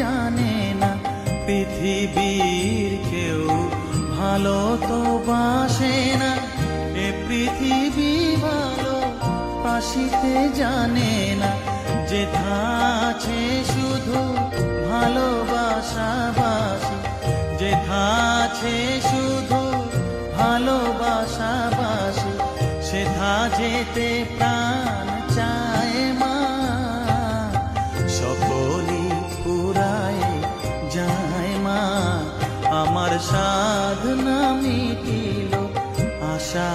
জানে না পৃথিবীর কেউ ভালো তো বাসে না। এ পৃথিবী ভালো বাসিতে জানে না। যেথা আছে শুধু ভালোবাসাবাসি, যেথা আছে শুধু ভালোবাসাবাসি, সেথা যেতে প্রাণ চায় মা। সকলি পুরায় যায় মা, আমার সাধনা মিটিল আশা